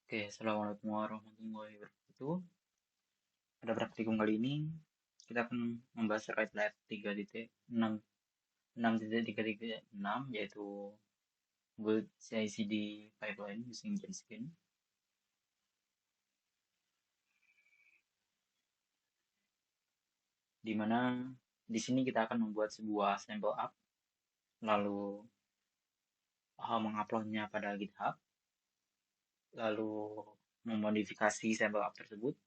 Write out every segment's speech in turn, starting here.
Oke, assalamualaikum warahmatullahi wabarakatuh. Pada praktikum kali ini, kita akan membahas terkait lab 3.6, 6.3.6, yaitu Build CI/CD Pipeline using Jenkins. Di mana di sini kita akan membuat sebuah sample app, lalu menguploadnya pada GitHub, lalu memodifikasi sample app tersebut,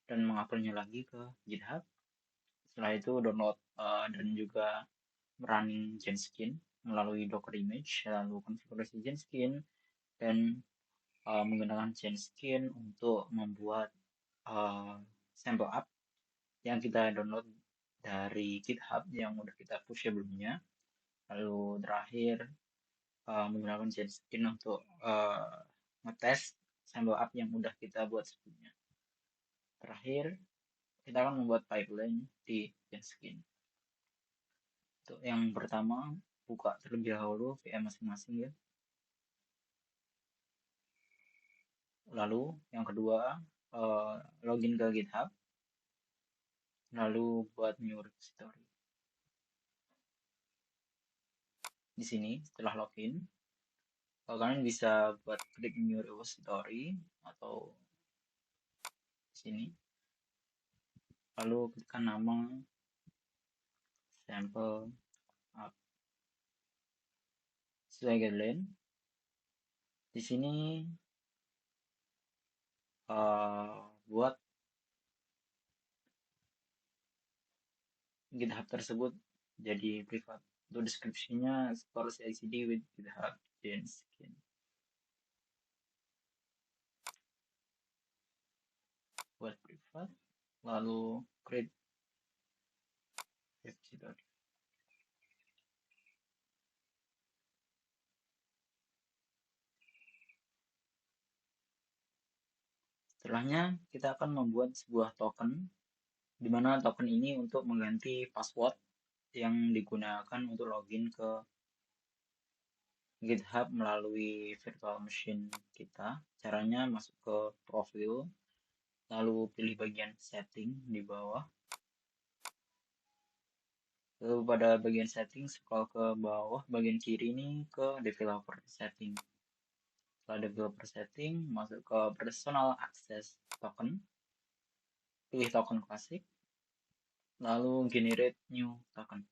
dan menguploadnya lagi ke GitHub. Setelah itu download dan juga running Jenkins melalui Docker image, lalu konfigurasi Jenkins, dan menggunakan Jenkins untuk membuat sample app yang kita download dari GitHub yang udah kita push sebelumnya. Lalu terakhir menggunakan Jenkins untuk ngetes sample app yang udah kita buat sebelumnya. Terakhir, kita akan membuat pipeline di Jenkins. Untuk yang pertama, buka terlebih dahulu VM masing-masing ya. Lalu yang kedua, login ke GitHub. Lalu buat new repository. Di sini setelah login, kalian bisa buat klik new repository atau di sini. Lalu klikkan nama sample app sesuai guideline. Di sini buat GitHub tersebut jadi privat. Untuk deskripsinya store CI/CD with GitHub Jenkins. Buat privat, lalu create repository. Setelahnya kita akan membuat sebuah token, di mana token ini untuk mengganti password yang digunakan untuk login ke GitHub melalui virtual machine kita. Caranya masuk ke profil, lalu pilih bagian setting di bawah. Lalu pada bagian setting scroll ke bawah bagian kiri ini ke developer setting. Setelah developer setting, masuk ke personal access token. Pilih token klasik, lalu generate new token.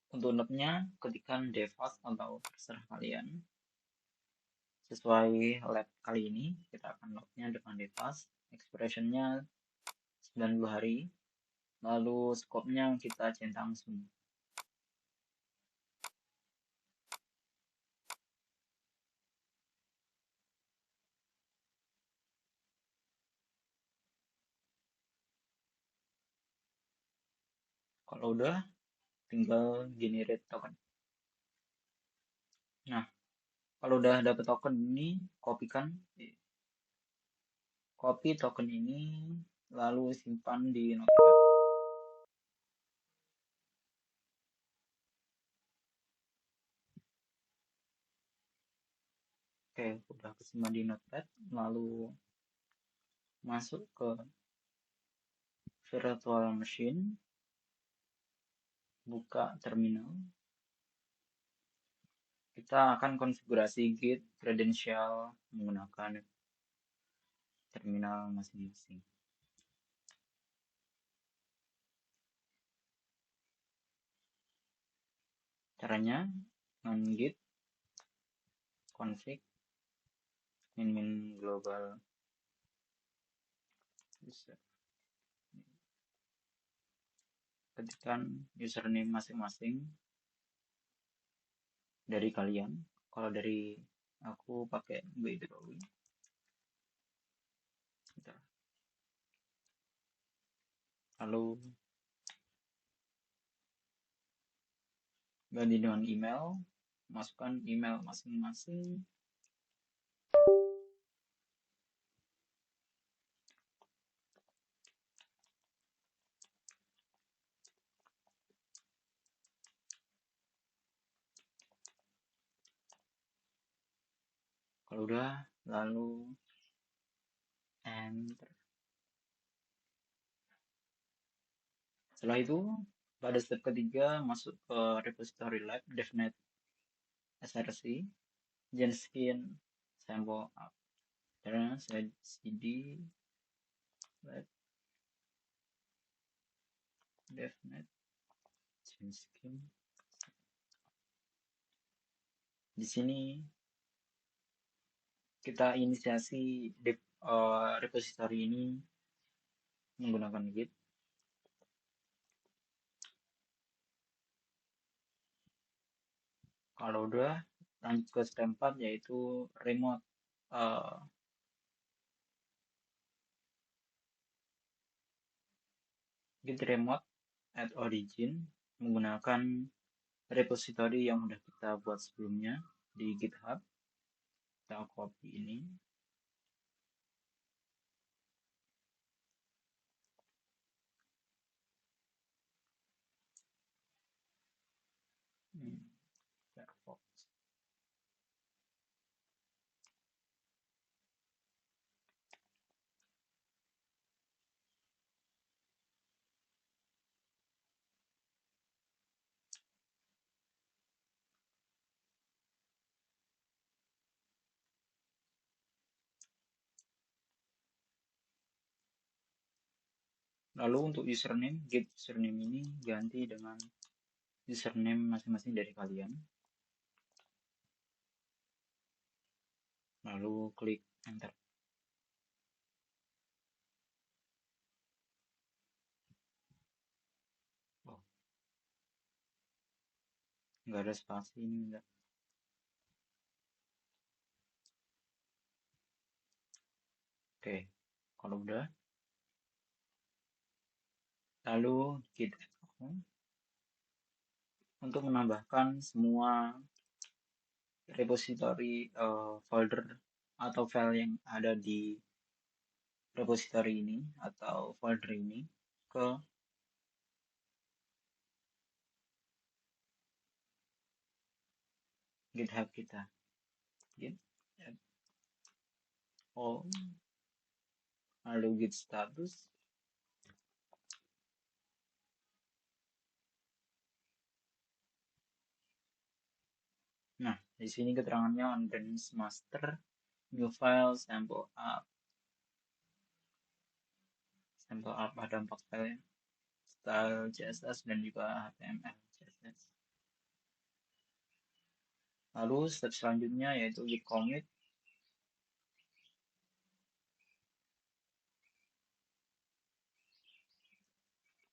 Untuk node-nya, ketikkan default atau terserah kalian. Sesuai lab kali ini, kita akan node-nya dengan default. Expiration-nya 90 hari. Lalu scope-nya kita centang semua. Kalau udah, tinggal generate token. Nah, kalau udah dapet token ini, copy token ini, lalu simpan di notepad. Oke, udah kesimpan di notepad, lalu masuk ke virtual machine, buka terminal. Kita akan konfigurasi Git credential menggunakan terminal masing-masing. Caranya git config min global user. Ketikkan username masing-masing dari kalian. Kalau dari aku pakai Baydrowi. Lalu ganti dengan email, masukkan email masing-masing. Kalau udah, lalu enter. Setelah itu, pada step ketiga masuk ke repository lab devnet src genskin sample up. Karena saya cd lab devnet genskin. Di sini kita inisiasi repository ini menggunakan git. Kalau udah, lanjut ke step 4 yaitu remote git remote at origin menggunakan repository yang udah kita buat sebelumnya di GitHub. Kita copy ini. Firefox. Lalu untuk username, git username ini ganti dengan username masing-masing dari kalian. Lalu klik enter. Oh, nggak ada spasi ini enggak. Oke, kalau udah, lalu git echo untuk menambahkan semua repository folder atau file yang ada di repository ini atau folder ini ke GitHub kita. Git all, lalu git status. Nah, di sini keterangannya on master new file sample up ada 4 file, style CSS dan juga HTML CSS. Lalu step selanjutnya yaitu git commit.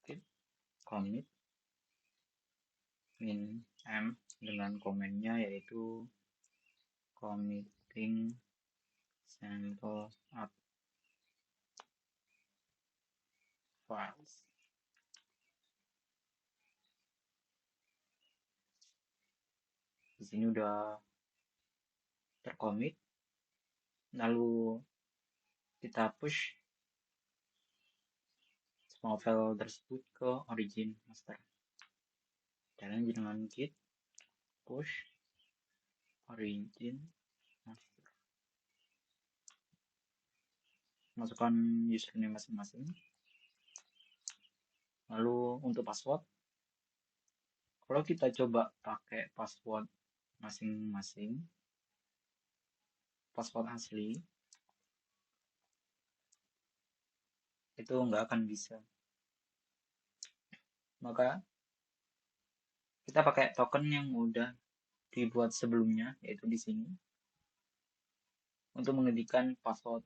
Git commit min m dengan komennya yaitu committing sample up files. Di sini udah tercommit. Lalu kita push semua file tersebut ke origin master. Caranya dengan git push origin master. Masukkan username masing-masing. Lalu untuk password, kalau kita coba pakai password masing-masing, password asli, itu nggak akan bisa. Maka kita pakai token yang udah dibuat sebelumnya, yaitu di sini, untuk mengetikkan password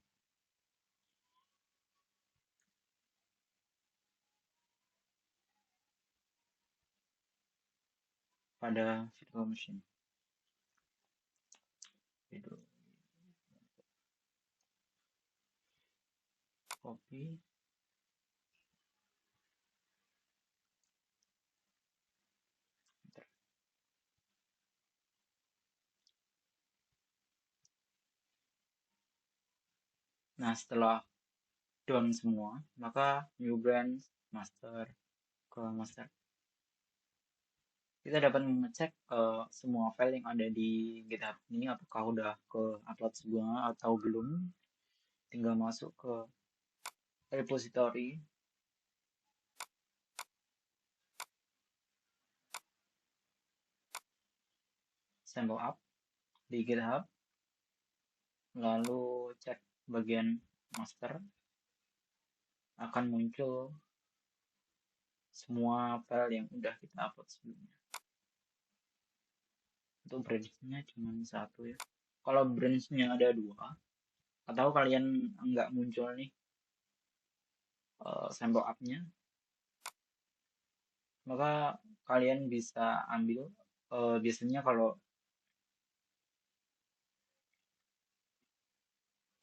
pada virtual machine. Itu copy. Nah, setelah done semua, maka new branch master ke master. kita dapat mengecek semua file yang ada di GitHub ini apakah udah ke upload semua atau belum. Tinggal masuk ke repository, sample up di GitHub, lalu cek bagian master, akan muncul semua file yang udah kita upload sebelumnya. Untuk branch-nya cuma satu ya. Kalau branch-nya ada dua, atau kalian nggak muncul nih sample up-nya, maka kalian bisa ambil biasanya kalau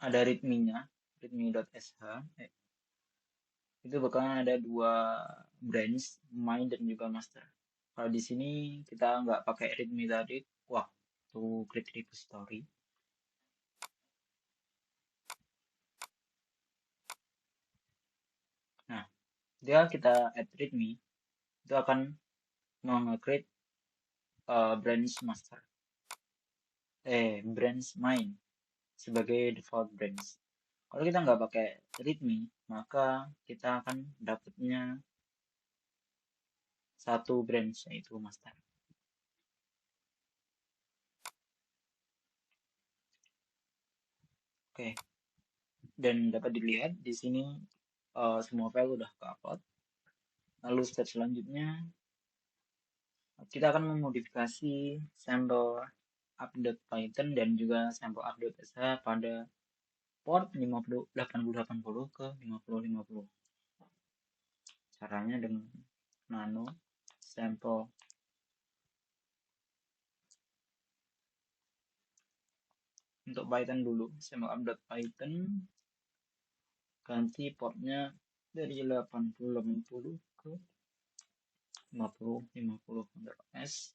ada readme-nya, readme.sh, itu bakalan ada dua branch, main dan juga master. Kalau di sini kita nggak pakai readme tadi waktu klik repository. Nah, jika kita add readme, itu akan meng-create branch master, branch main sebagai default branch. Kalau kita nggak pakai readme, maka kita akan dapatnya satu branch yaitu master. Oke, dan dapat dilihat di sini semua file udah ke-upload. Lalu step selanjutnya kita akan memodifikasi sample app.python dan juga sample app.sh pada port 8080 ke 5050. Caranya dengan nano sample untuk Python dulu, sample app.python, ganti portnya dari 8080 ke 5050 s,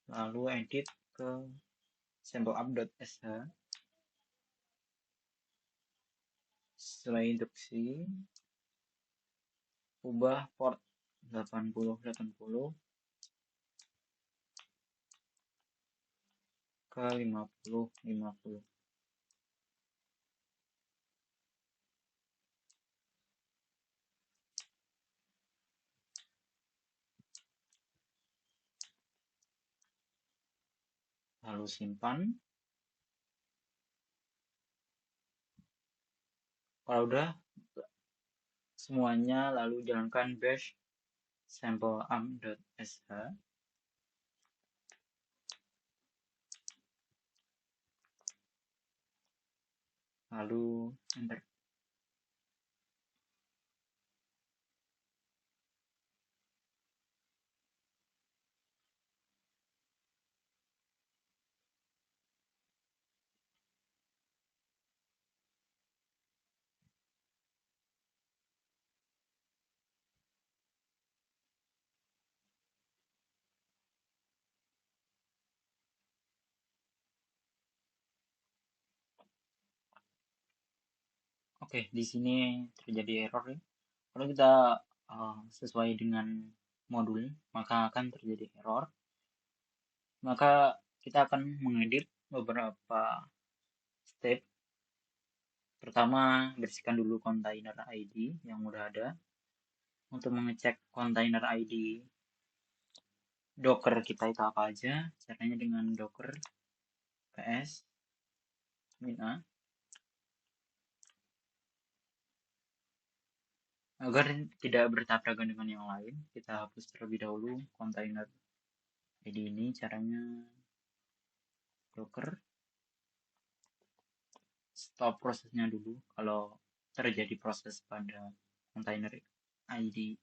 lalu edit ke sample app.sh. Setelah instruksi, ubah port 8080 ke 5050. Lalu simpan. Kalau udah semuanya, lalu jalankan bash sample app.sh, lalu enter. Oke, di sini terjadi error ya. Kalau kita sesuai dengan modul, maka akan terjadi error. Maka kita akan mengedit beberapa step. Pertama, bersihkan dulu container ID yang udah ada. Untuk mengecek container ID Docker kita itu apa aja, caranya dengan Docker ps -a. Agar tidak bertabrakan dengan yang lain, kita hapus terlebih dahulu container ID ini. Caranya Docker, stop prosesnya dulu kalau terjadi proses pada container ID.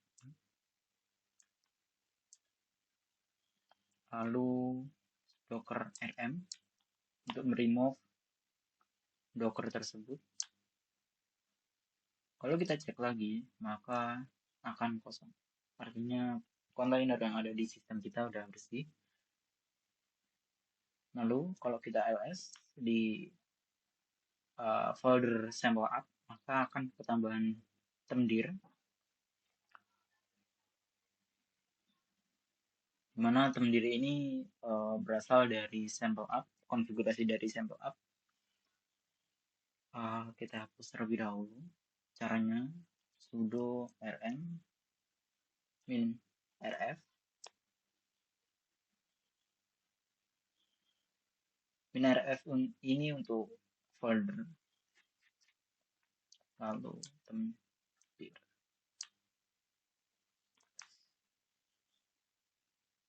Lalu Docker rm untuk meremove Docker tersebut. Kalau kita cek lagi, maka akan kosong. Artinya kontainer yang ada di sistem kita udah bersih. Lalu kalau kita ls di folder sample app, maka akan ketambahan temdir. Dimana temdiri ini berasal dari sample up, konfigurasi dari sample up. Kita hapus terlebih dahulu. Caranya sudo rm min rf min rf ini untuk folder, lalu temdir.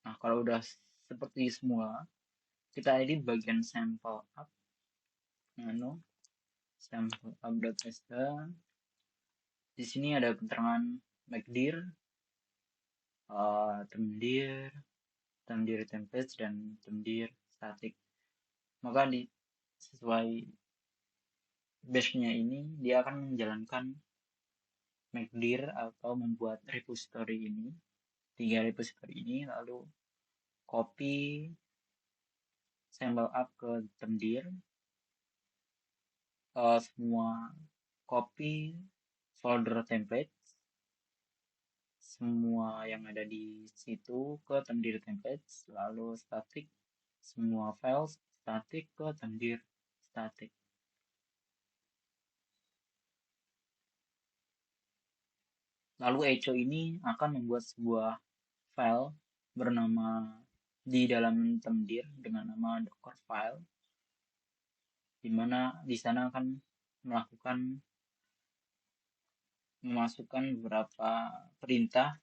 Nah, kalau udah seperti semula, kita edit bagian sample up, nano sample up.sh. Di sini ada keterangan MACDIR, temdir, temdir templates, dan temdir static. Maka sesuai base-nya ini, dia akan menjalankan MACDIR atau membuat repository ini, 3 repository ini, lalu copy sample up ke temdir, semua copy folder template, semua yang ada di situ ke temdir templates, lalu static, semua file static ke temdir static. Lalu echo ini akan membuat sebuah file bernama di dalam temdir dengan nama docker file, di mana di sana akan memasukkan beberapa perintah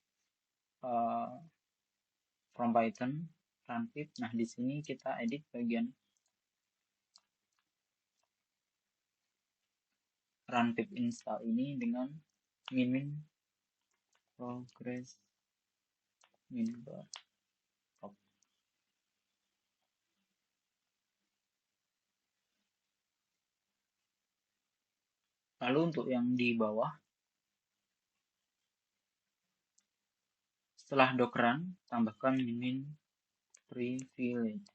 from Python run pip. Nah, di sini kita edit bagian run pip install ini dengan min progress min bar. Lalu untuk yang di bawah, setelah dockeran, tambahkan min privilege.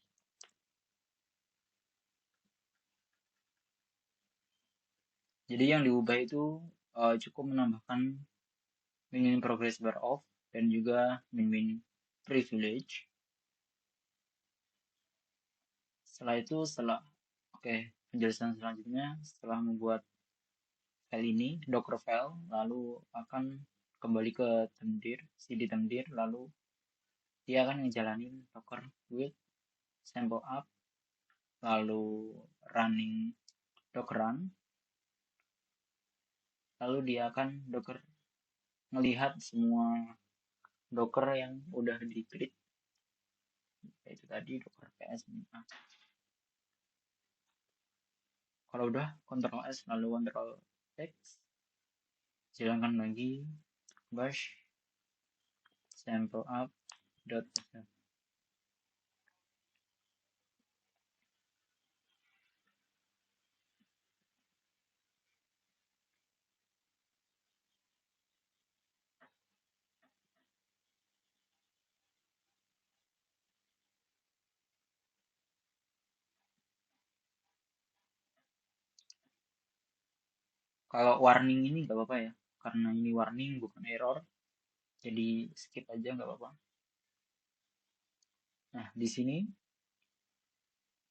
Jadi yang diubah itu cukup menambahkan min progress bar off dan juga min privilege. Setelah itu, penjelasan selanjutnya setelah membuat file ini, docker file, lalu akan kembali ke temdir, cd temdir, lalu dia akan ngejalanin docker build sample up, lalu running docker run, lalu dia akan docker melihat semua docker yang udah di create, yaitu tadi docker ps -a. Kalau udah, Ctrl S lalu Ctrl X, jalankan lagi bash sample up.sh. Kalau warning ini nggak apa-apa ya, karena ini warning bukan error, jadi skip aja nggak apa-apa. Nah, di sini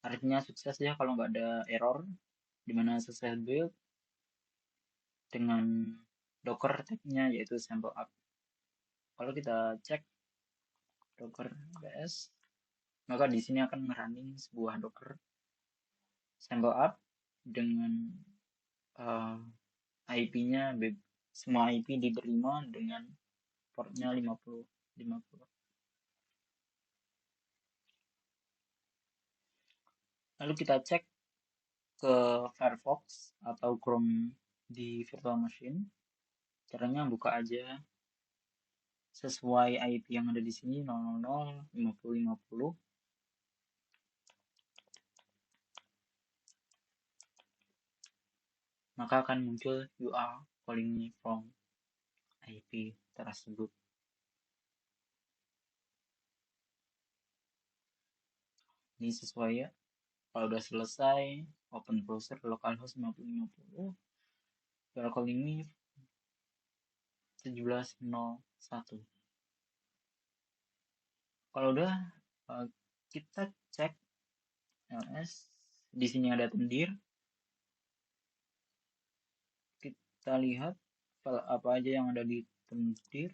artinya sukses ya kalau nggak ada error, dimana sukses build dengan docker tag-nya yaitu sample up. Kalau kita cek docker ps, maka di sini akan running sebuah docker sample up dengan IP-nya semua IP diterima dengan portnya 50. Lalu kita cek ke Firefox atau Chrome di virtual machine. Caranya buka aja sesuai IP yang ada di sini 0005050. Maka akan muncul you are calling me from IP tersebut. Ini sesuai ya. Kalau udah selesai, open browser localhost 5050. You are calling me 1701. Kalau udah kita cek ls. Di sini ada tendir. Kita lihat file apa aja yang ada di tendir.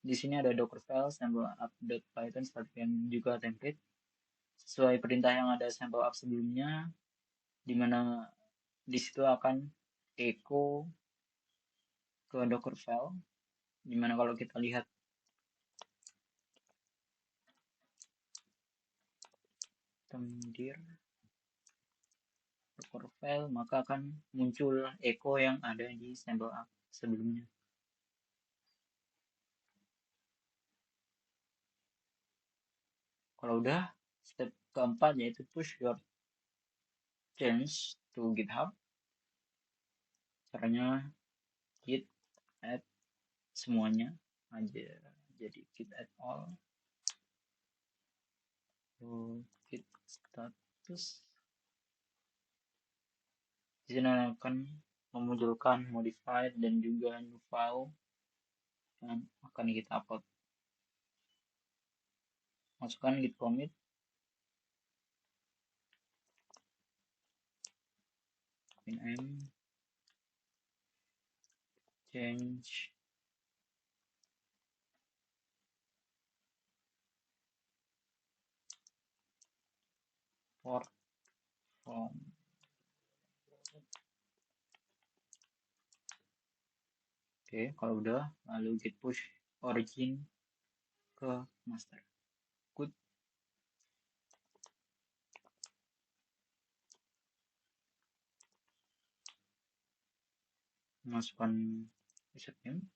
Di sini ada docker file, sample app.python, dan juga template sesuai perintah yang ada sample app sebelumnya, dimana di situ akan echo ke docker file, dimana kalau kita lihat tendir docker file, maka akan muncul echo yang ada di sample app sebelumnya. Kalau udah, step keempat yaitu push your change to GitHub. Caranya git add semuanya aja, jadi git add all, git status. Di sini akan memunculkan modified dan juga new file yang akan kita upload. Masukkan git commit, name change port from. Oke, kalau udah, lalu git push origin ke master. Good. Masukkan username,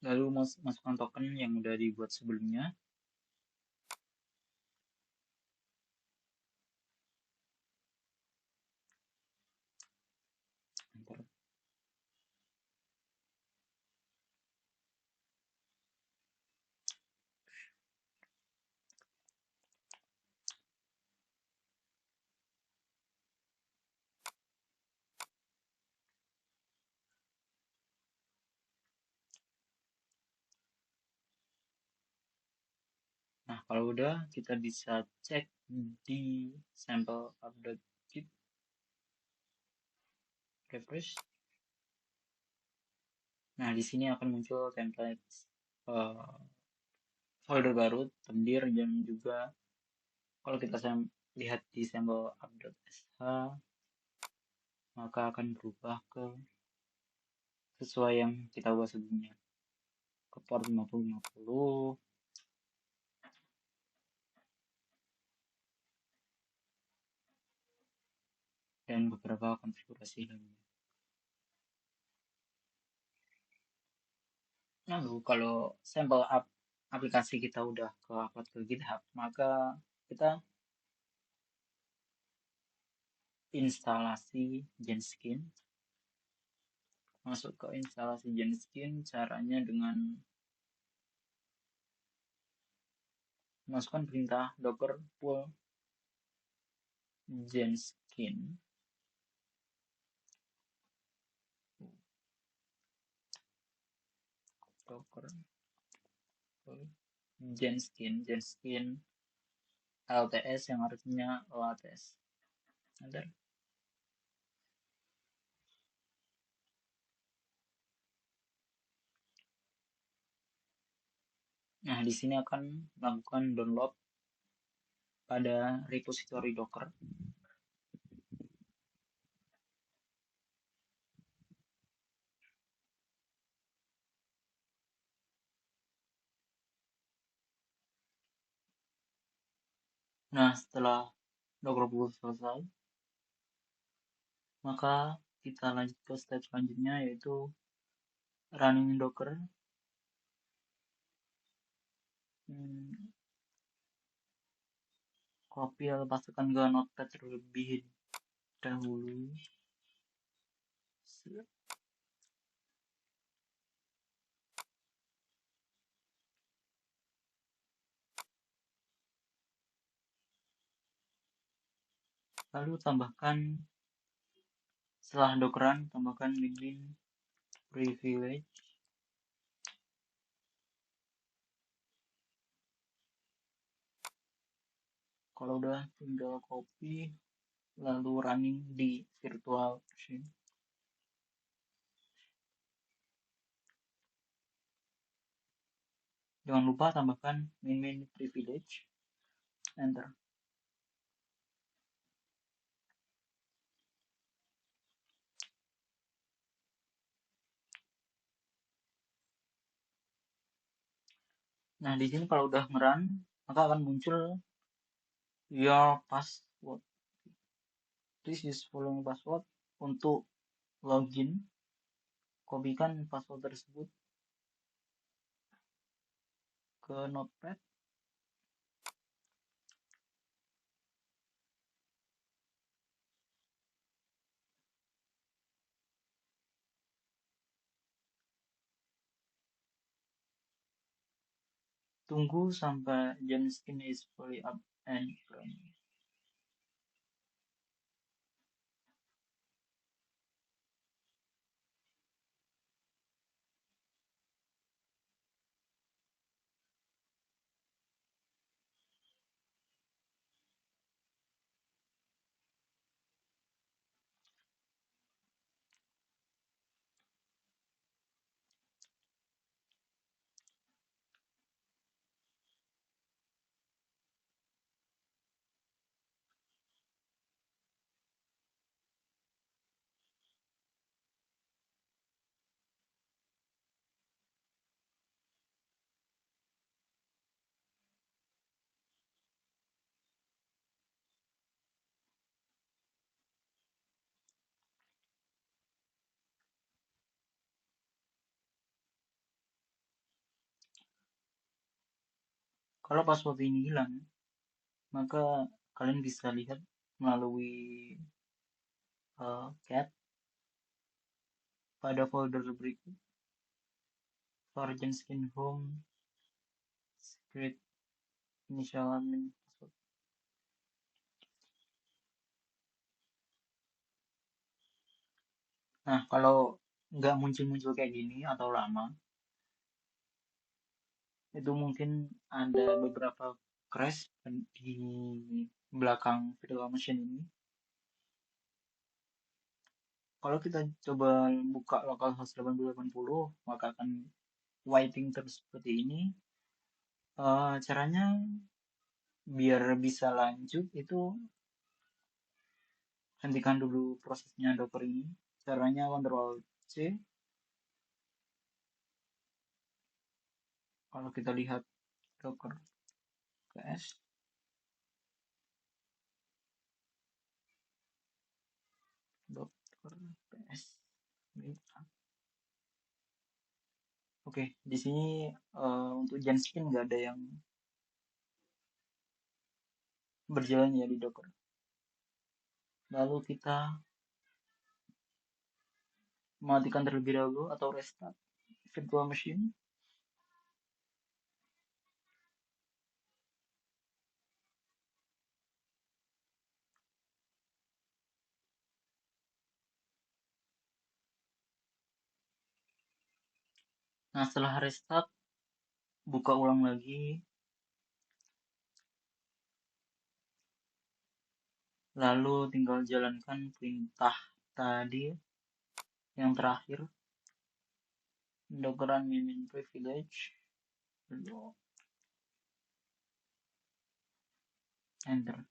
lalu masukkan token yang udah dibuat sebelumnya. Enter. Nah, kalau udah, kita bisa cek di sample app.git, refresh. Nah, di sini akan muncul template folder baru, tendir, dan juga kalau kita lihat di sample app.sh, maka akan berubah ke sesuai yang kita buat sebelumnya, ke port 5050 dan beberapa konfigurasi lainnya. Lalu kalau sampel aplikasi kita udah ke upload ke GitHub, maka kita instalasi Genskin. Masuk ke instalasi Genskin, caranya dengan masukkan perintah docker pull Genskin. Docker pull Genskin LTS yang artinya lattes. Enter. Nah, di sini akan melakukan download pada repository Docker. Nah, setelah Docker pull selesai, maka kita lanjut ke step selanjutnya, yaitu running Docker. Copy atau pastikan ke notepad terlebih dahulu. Lalu tambahkan, setelah dokeran, tambahkan link privilege. Kalau udah tinggal copy, lalu running di virtual machine. Jangan lupa tambahkan min privilege. Enter. Nah, di sini kalau udah ngeran, maka akan muncul your password. This is following password. Untuk login, kopikan password tersebut ke notepad. Tunggu sampai Genskin is fully up and running. Kalau password ini hilang, maka kalian bisa lihat melalui cat pada folder berikut, for Genskin home secret initial admin password. Nah, kalau nggak muncul-muncul kayak gini atau lama, itu mungkin ada beberapa crash di belakang virtual machine ini. Kalau kita coba buka localhost 8080, maka akan waiting terus seperti ini. Caranya biar bisa lanjut itu hentikan dulu prosesnya docker ini. Caranya Ctrl C. Kalau kita lihat docker ps, docker ps. Oke, di sini untuk Genskin nggak ada yang berjalan ya di docker. Lalu kita matikan terlebih dahulu atau restart virtual machine. Nah, setelah restart, buka ulang lagi. Lalu tinggal jalankan perintah tadi yang terakhir. Dockeran min privilege. Enter.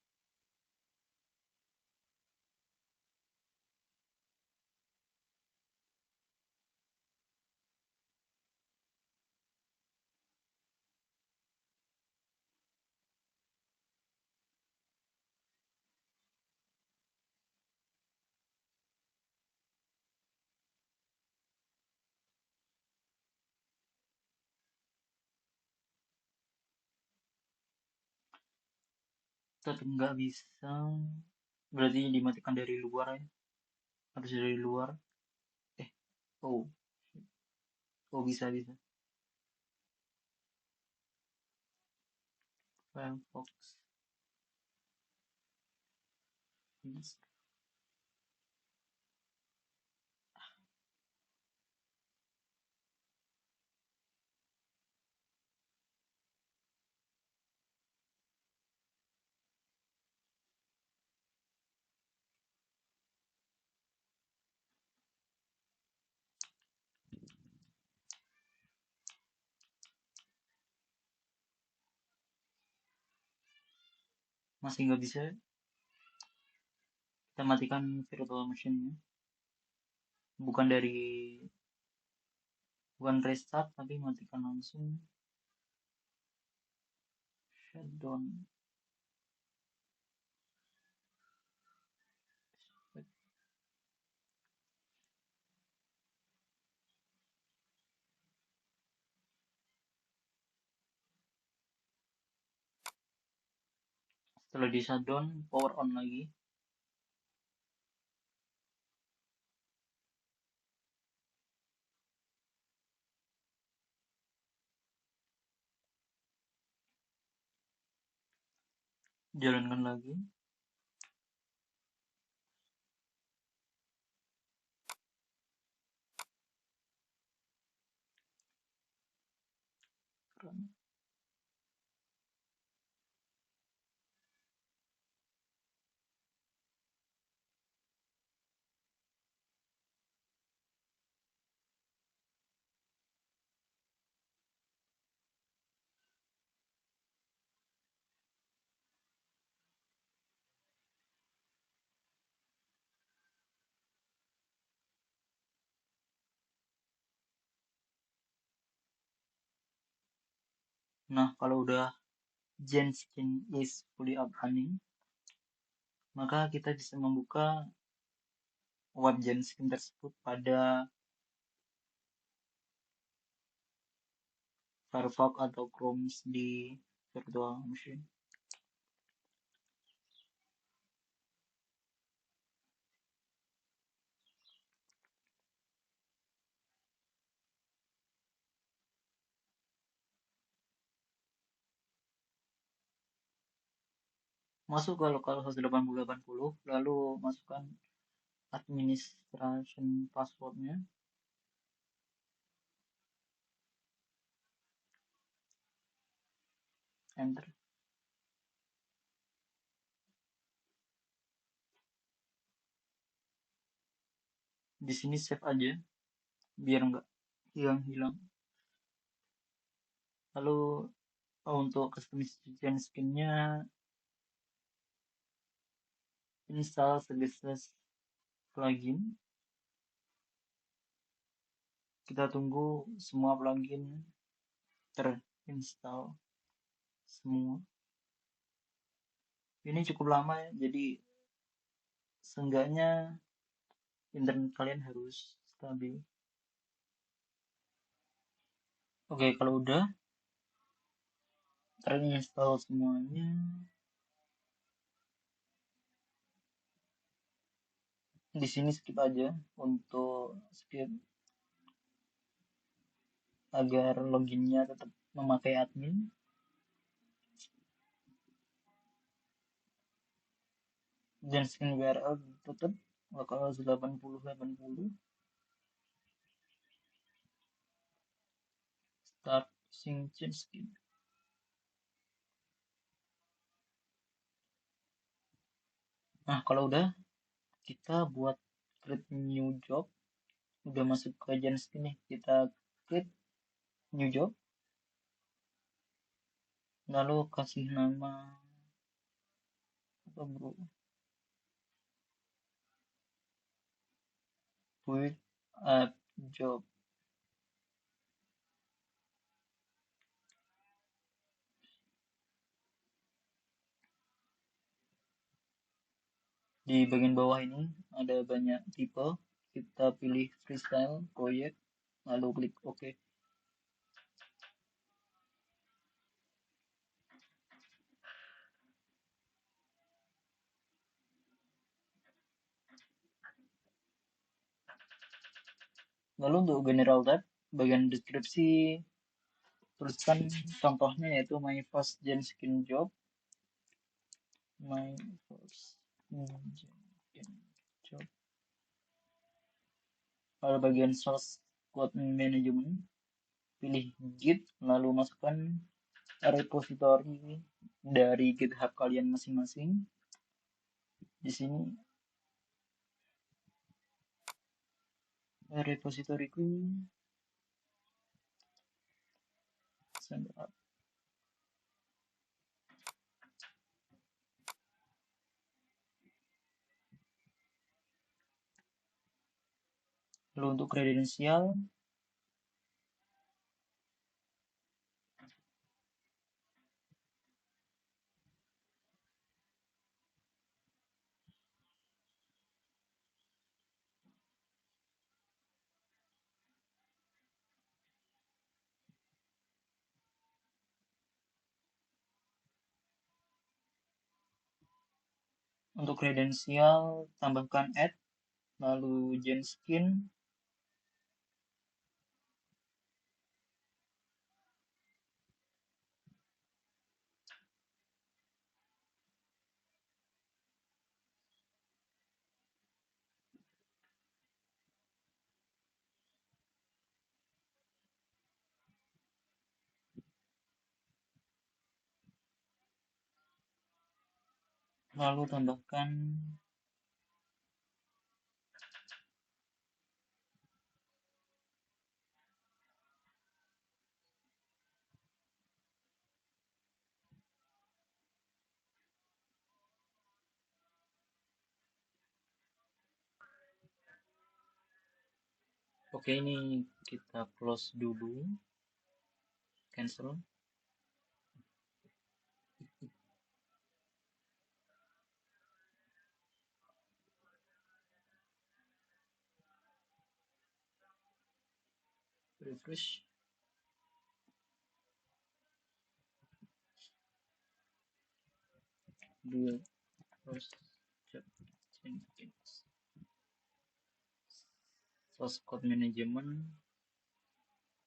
Tetap nggak bisa Berarti dimatikan dari luar ya. Harus dari luar. Eh, oh, oh bisa bisa. Firefox. Yes. Masih nggak bisa. Kita matikan virtual machine-nya. Bukan dari bukan restart tapi matikan langsung. Shutdown. Setelah di shutdown, power on lagi. Jalankan lagi. Nah, kalau udah Genskin is fully up running, maka kita bisa membuka web Genskin tersebut pada Firefox atau Chrome di virtual machine. Masuk ke localhost 8080, lalu masukkan administration passwordnya, enter. Di sini save aja biar nggak hilang-hilang. Lalu untuk customization skinnya, install services plugin. Kita tunggu semua plugin terinstall semua. Ini cukup lama ya, jadi seenggaknya internet kalian harus stabil. Oke, kalau udah terinstall semuanya, di sini skip aja untuk skip agar loginnya tetap memakai admin. Dan skin URL tetap localhost 8080, start using Genskin. Nah, kalau udah, kita buat create new job. Udah masuk ke Genskin nih, kita create new job, lalu kasih nama apa bro, build app job. Di bagian bawah ini ada banyak tipe, kita pilih freestyle project, lalu klik OK. Lalu untuk general tab, bagian deskripsi, tuliskan contohnya yaitu my first gen skin job, my first gen skin job. Lalu bagian source code management, pilih git, lalu masukkan repository dari GitHub kalian masing-masing. Di sini repositoriku up. Lalu untuk kredensial, untuk kredensial tambahkan add, lalu Genskin, lalu tambahkan oke, ini kita close dulu, cancel. Refresh. Build first job Jenkins. Source code management,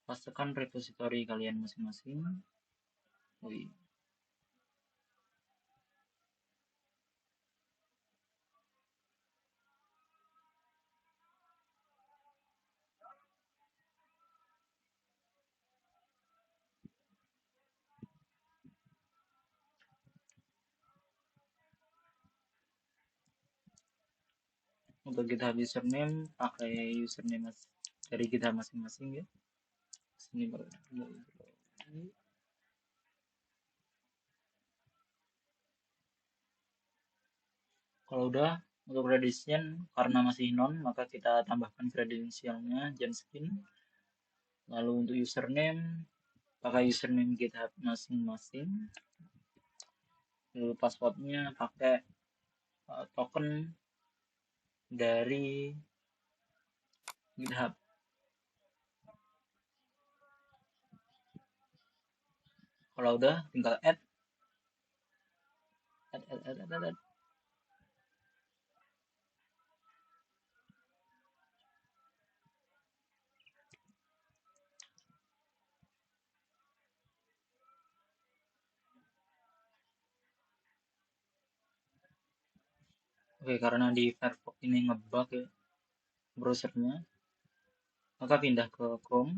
pastikan repository kalian masing-masing. Untuk GitHub username, pakai username dari GitHub masing-masing ya. Sini kalau udah, untuk credential karena masih non, maka kita tambahkan credentialnya Genskin. Lalu untuk username, pakai username GitHub masing-masing. Lalu passwordnya pakai token dari GitHub. Kalau udah, tinggal add. Oke, karena di Firefox ini ngebug ya browsernya, maka pindah ke Chrome,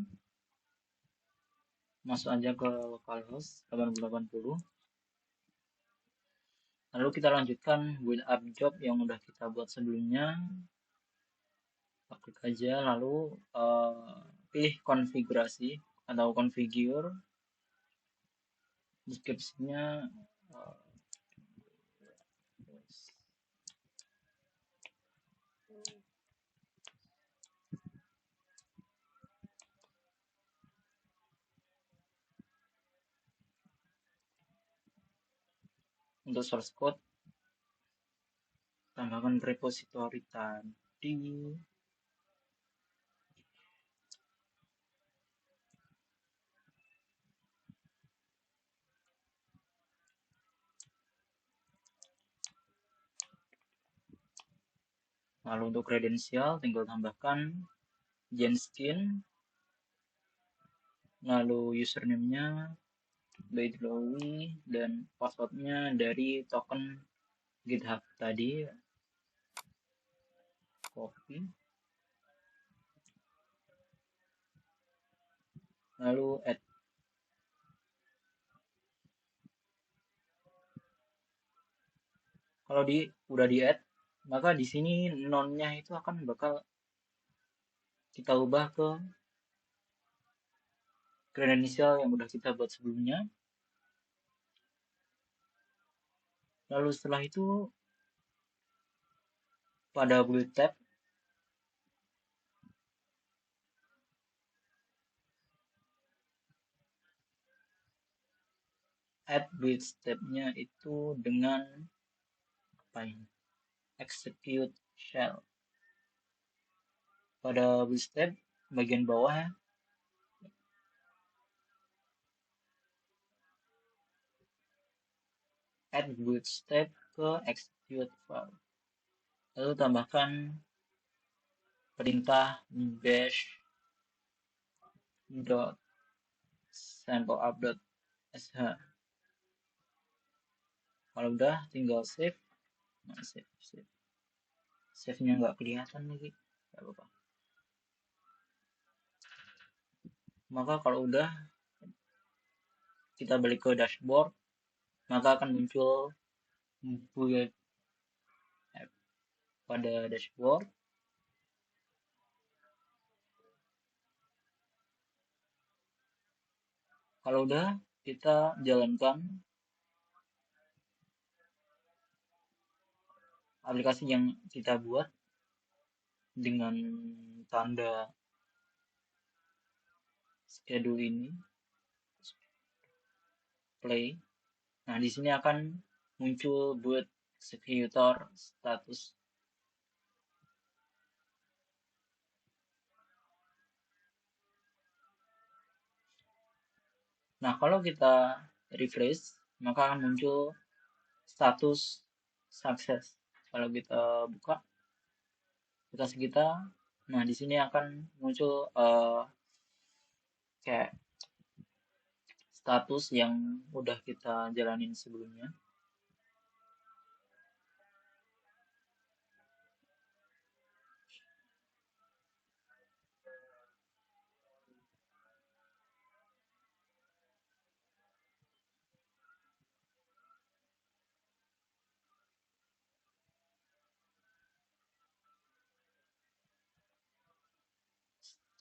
masuk aja ke localhost 8080. Lalu kita lanjutkan build up job yang udah kita buat sebelumnya. Klik aja, lalu pilih konfigurasi atau configure. Deskripsinya untuk source code, tambahkan repository tadi. Lalu untuk kredensial tinggal tambahkan Jenskin, lalu username-nya Baitlawi, dan passwordnya dari token GitHub tadi. Copy, lalu add. Kalau udah di add, maka di sini nonnya itu akan bakal kita ubah ke kredensial yang udah kita buat sebelumnya. Lalu setelah itu pada build tab add build step-nya itu dengan apa ini? Execute shell. Pada build step bagian bawah ya, add build step ke execute file. Lalu tambahkan perintah bash dot sampleUp.sh. Kalau udah tinggal save. Nah, save-nya nggak kelihatan lagi, nggak apa-apa. Maka kalau udah kita balik ke dashboard, maka akan muncul build app pada dashboard. Kalau udah, kita jalankan aplikasi yang kita buat dengan tanda schedule ini, play. Nah, di sini akan muncul buat executor status. Nah, kalau kita refresh, maka akan muncul status sukses. Kalau kita buka aplikasi kita, nah di sini akan muncul kayak status yang udah kita jalanin sebelumnya.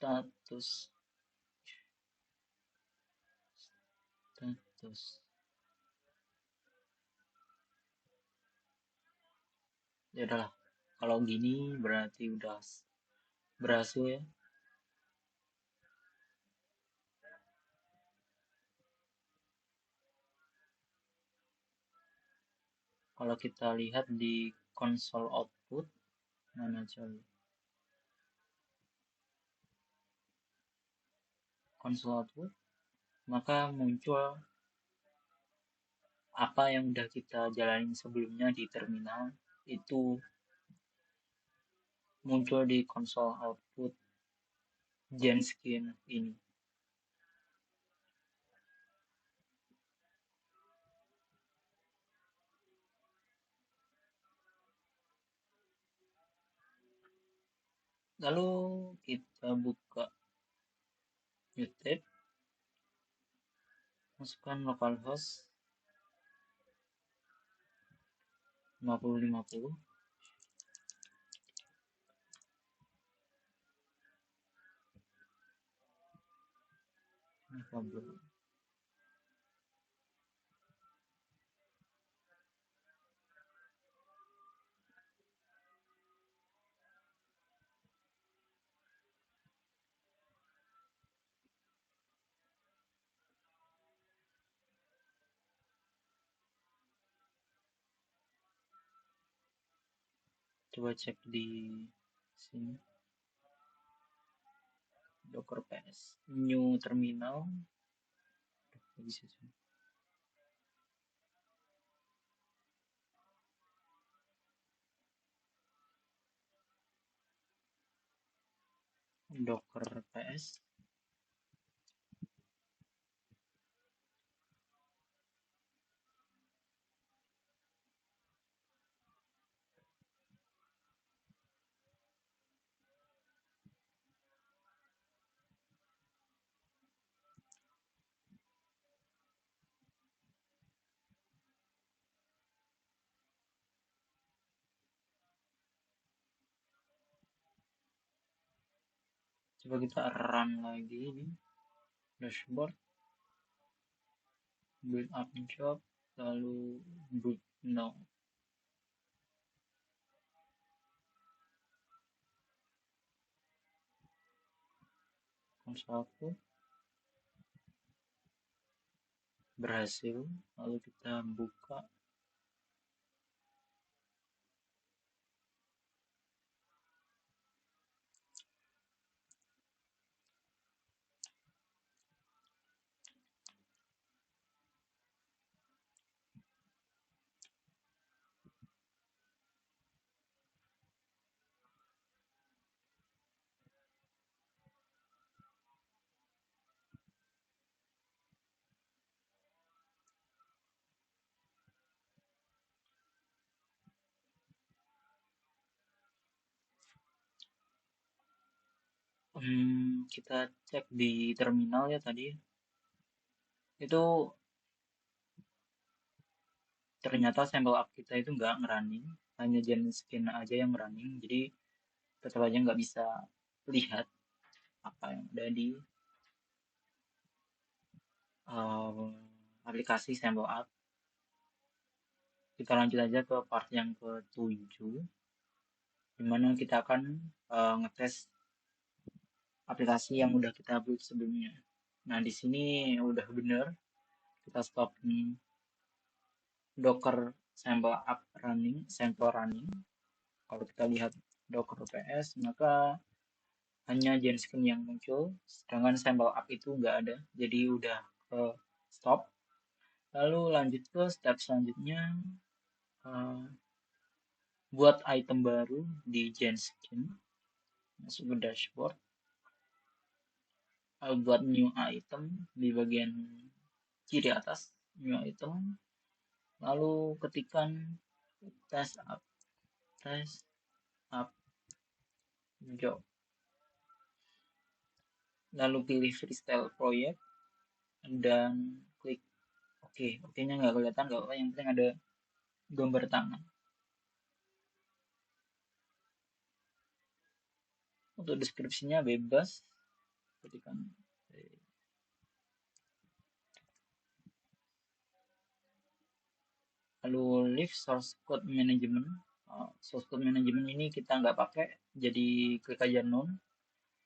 Status ya udahlah, kalau gini berarti udah berhasil ya. Kalau kita lihat di console output, mana coba console output, maka muncul apa yang udah kita jalanin sebelumnya di terminal itu muncul di console output Genskin ini. Lalu kita buka YouTube, masukkan localhost 5050. Ini kabel. Coba cek di sini. Docker PS new terminal bisa sih. Docker PS. Coba kita run lagi di dashboard, build up job, lalu boot no. Konsolku berhasil, lalu kita buka. Kita cek di terminal ya tadi. Itu ternyata sampel app kita itu nggak ngerunning, hanya Genskin aja yang running. Jadi tetap aja nggak bisa lihat apa yang ada di aplikasi sampel app. Kita lanjut aja ke part yang ke-7, dimana kita akan ngetes aplikasi yang udah kita build sebelumnya. Nah, di sini udah bener kita stop Docker sample running. Kalau kita lihat Docker PS, maka hanya Genskin yang muncul, sedangkan sampel app itu nggak ada, jadi udah ke stop. Lalu lanjut ke step selanjutnya, uh, buat item baru di Genskin, masuk ke dashboard, lalu buat new item di bagian kiri atas, new item, lalu ketikkan test up job, lalu pilih freestyle project dan klik oke. Oke-nya nggak kelihatan, nggak apa, yang penting ada gambar tangan. Untuk deskripsinya bebas, ketikkan lalu leave source code management. Source code management ini kita nggak pakai, jadi klik aja none,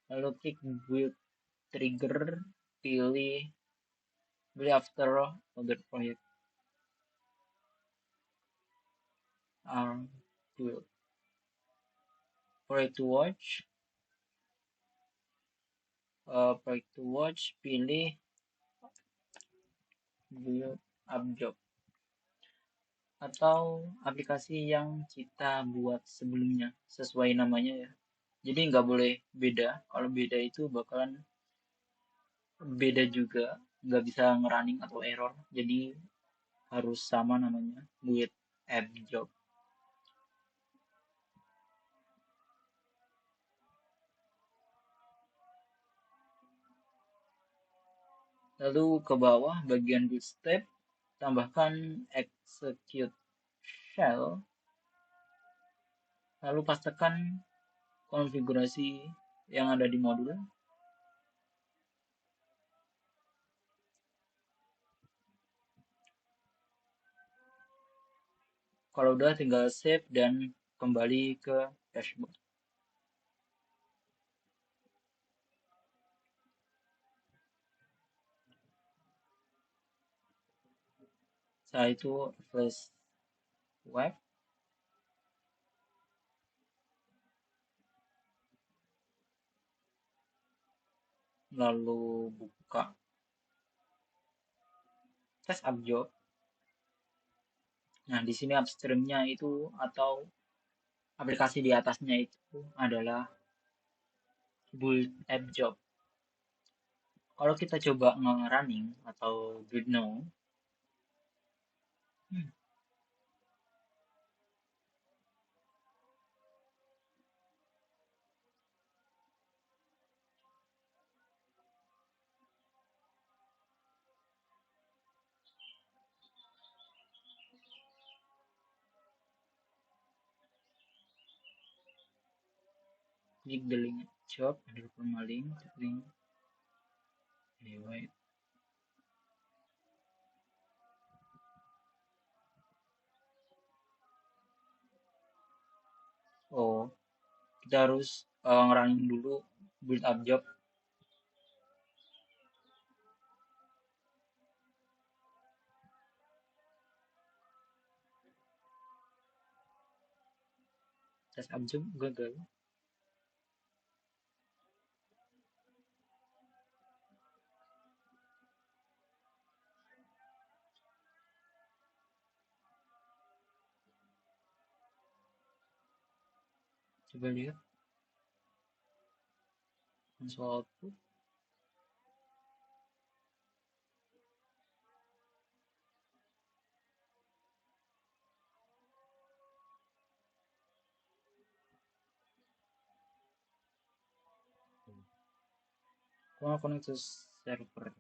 lalu klik build trigger, pilih after other project are build. Project to watch, pilih build up job atau aplikasi yang kita buat sebelumnya sesuai namanya ya. Jadi nggak boleh beda, kalau beda itu bakalan beda juga, nggak bisa ngerunning atau error. Jadi harus sama namanya, build app job. Lalu ke bawah bagian build step, tambahkan execute shell, lalu pastikan konfigurasi yang ada di modul. Kalau udah tinggal save dan kembali ke dashboard. Setelah itu refresh web, lalu buka test app job. Nah, di sini upstreamnya itu atau aplikasi di atasnya itu adalah build app job. Kalau kita coba nge-running atau build now, hmm, click the link job, ada link, link, anyway. Oh, kita harus nge-running dulu build up job. Tes up job gagal. Coba lihat console output. Gua connect to server.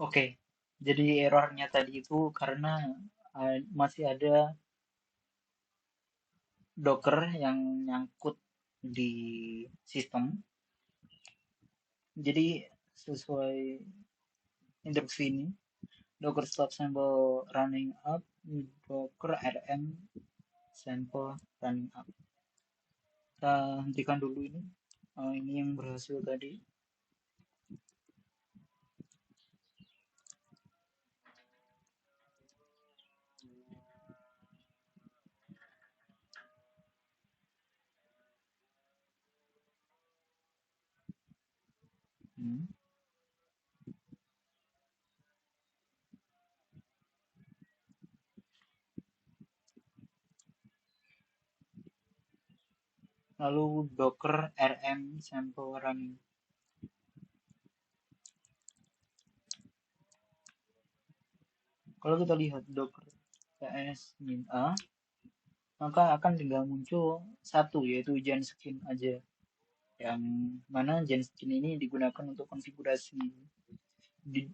Oke, jadi errornya tadi itu karena masih ada Docker yang nyangkut di sistem. Jadi sesuai instruksi ini, Docker stop sample running up, Docker rm sample running up. Kita hentikan dulu ini. Ini yang berhasil tadi. Hmm. Lalu Docker rm sample running. Kalau kita lihat Docker ps min a, maka akan tinggal muncul satu, yaitu Genskin aja, yang mana Genskin ini digunakan untuk konfigurasi di,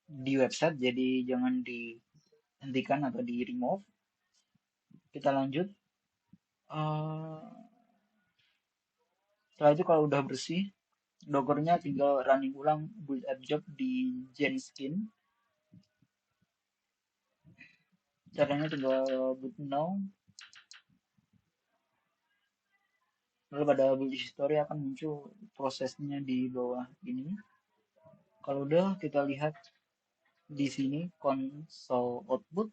di website, jadi jangan dihentikan atau di remove. Kita lanjut. Setelah itu kalau udah bersih, Dockernya tinggal running ulang build app job di Genskin. Caranya tinggal boot now. Lalu pada build history akan muncul prosesnya di bawah ini. Kalau udah kita lihat di sini console output,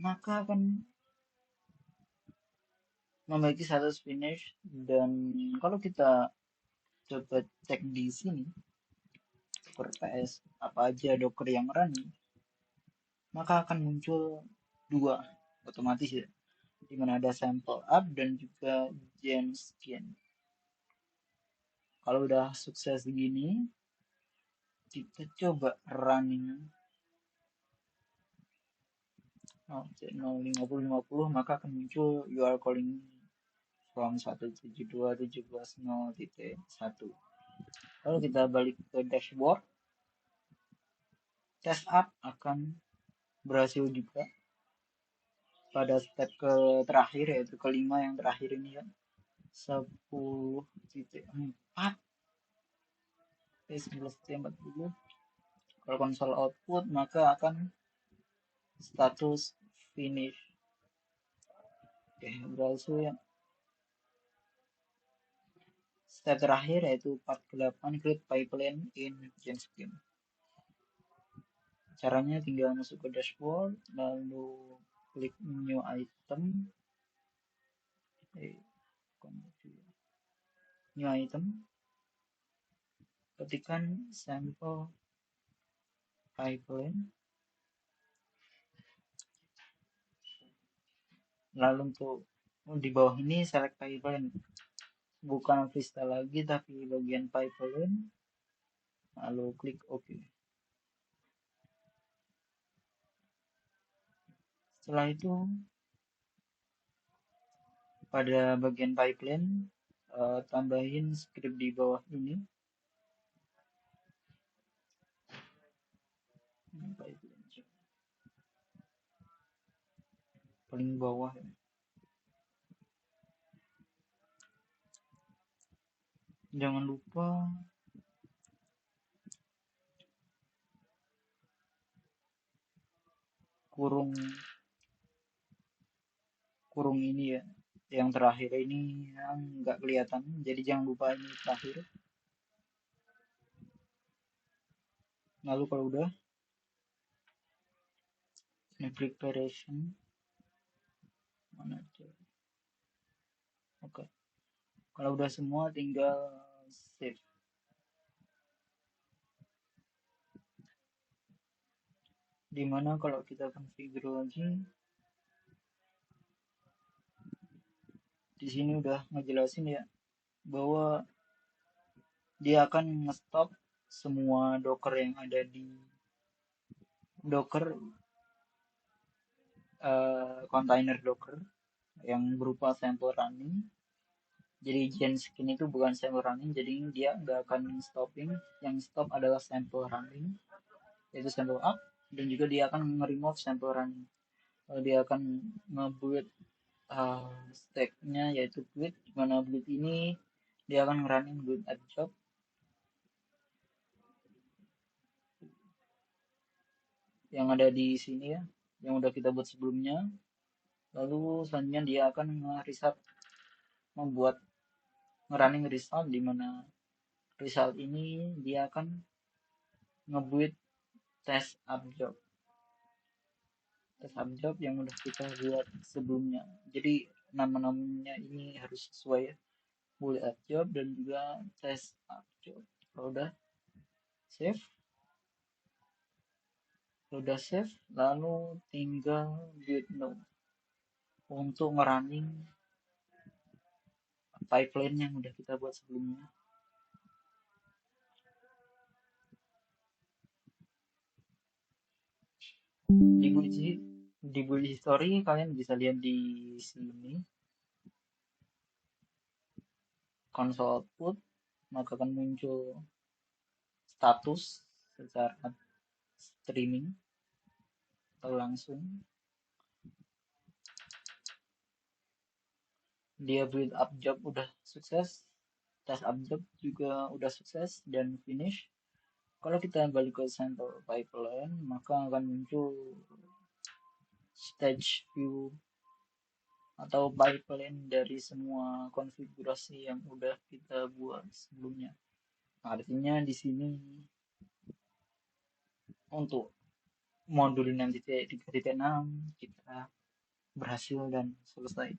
maka akan memiliki status finish. Dan kalau kita coba cek di sini Docker PS apa aja Docker yang running, maka akan muncul dua otomatis ya, dimana ada sample up dan juga Genskin. Kalau udah sukses begini, kita coba running 05050, maka akan muncul you are calling from 172.17.0.1. Lalu kita balik ke dashboard, test up akan berhasil juga pada step ke terakhir, yaitu kelima yang terakhir ini ya, 10.4 19.40. Kalau konsol output maka akan status finish. Oke, berhasil ya. Step terakhir yaitu 48 create pipeline in Genskin. Caranya tinggal masuk ke dashboard, lalu klik new item, new item, ketikkan sampel pipeline, lalu untuk di bawah ini select pipeline, bukan vista lagi tapi bagian pipeline, lalu klik OK. Setelah itu pada bagian pipeline tambahin script di bawah ini, paling bawah ya. Jangan lupa kurung ini ya, yang terakhir ini yang nggak kelihatan, jadi jangan lupa ini terakhir. Lalu kalau udah ini preparation mana aja. Oke, kalau udah semua tinggal save. Dimana kalau kita configure lagi, di sini udah ngejelasin ya bahwa dia akan nge-stop semua docker yang ada di docker container docker yang berupa sample running. Jadi Genskin itu bukan sample running, jadi dia nggak akan stopping. Yang stop adalah sample running, yaitu sample up, dan juga dia akan nge-remove sample running. Dia akan nge-build stack-nya yaitu build, dimana build ini dia akan running build add job yang ada di sini ya, yang udah kita buat sebelumnya. Lalu selanjutnya dia akan nge-result, membuat nge-running result, dimana result ini dia akan nge-build test up job yang udah kita buat sebelumnya. Jadi nama-namanya ini harus sesuai ya, build up job dan juga test up job. Kalau udah save, lalu tinggal build node untuk ngerunning pipeline yang udah kita buat sebelumnya. Di build history kalian bisa lihat di sini console output, maka akan muncul status secara streaming atau langsung. Dia build up job udah sukses, test up job juga udah sukses dan finish. Kalau kita balik ke sample pipeline, maka akan muncul stage view atau pipeline dari semua konfigurasi yang udah kita buat sebelumnya. Artinya di sini untuk modul 6.3.6 kita berhasil dan selesai.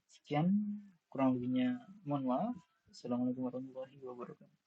Sekian, kurang lebihnya mohon maaf. Assalamualaikum warahmatullahi wabarakatuh.